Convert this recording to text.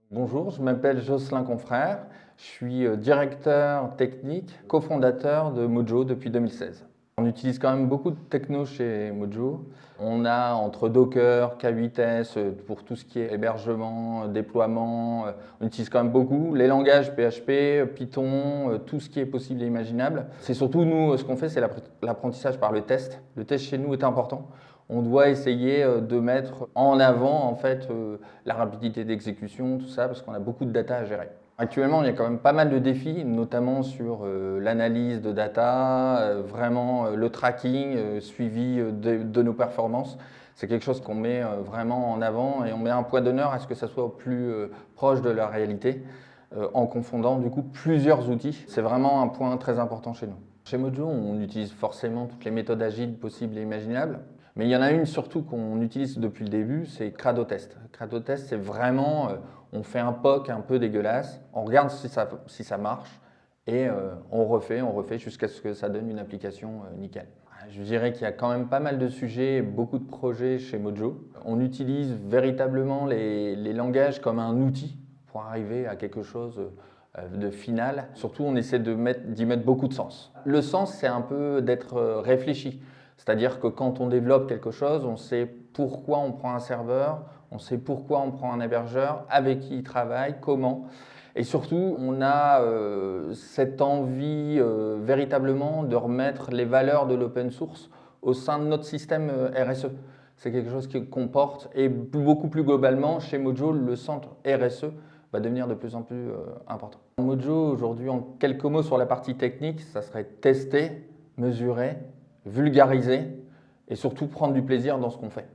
Bonjour, je m'appelle Jocelyn Confrère, je suis directeur technique, cofondateur de Mojo depuis 2016. On utilise quand même beaucoup de techno chez Mojo. On a entre Docker, K8s pour tout ce qui est hébergement, déploiement, on utilise quand même beaucoup. Les langages PHP, Python, tout ce qui est possible et imaginable. C'est surtout nous, ce qu'on fait, c'est l'apprentissage par le test. Le test chez nous est important. On doit essayer de mettre en avant en fait la rapidité d'exécution, tout ça, parce qu'on a beaucoup de data à gérer. Actuellement, il y a quand même pas mal de défis, notamment sur l'analyse de data, vraiment le tracking, suivi de nos performances. C'est quelque chose qu'on met vraiment en avant et on met un point d'honneur à ce que ça soit au plus proche de la réalité, en confondant du coup plusieurs outils. C'est vraiment un point très important chez nous. Chez Mojo, on utilise forcément toutes les méthodes agiles possibles et imaginables. Mais il y en a une surtout qu'on utilise depuis le début, c'est Cradotest. Cradotest, c'est vraiment, on fait un POC un peu dégueulasse, on regarde si ça marche et on refait jusqu'à ce que ça donne une application nickel. Je dirais qu'il y a quand même pas mal de sujets, beaucoup de projets chez Mojo. On utilise véritablement les langages comme un outil pour arriver à quelque chose de final. Surtout, on essaie d'y mettre beaucoup de sens. Le sens, c'est un peu d'être réfléchi. C'est-à-dire que quand on développe quelque chose, on sait pourquoi on prend un serveur, on sait pourquoi on prend un hébergeur, avec qui il travaille, comment. Et surtout, on a cette envie véritablement de remettre les valeurs de l'open source au sein de notre système RSE. C'est quelque chose qui comporte, et beaucoup plus globalement, chez Mojo, le centre RSE va devenir de plus en plus important. Mojo, aujourd'hui, en quelques mots sur la partie technique, ça serait tester, mesurer, vulgariser et surtout prendre du plaisir dans ce qu'on fait.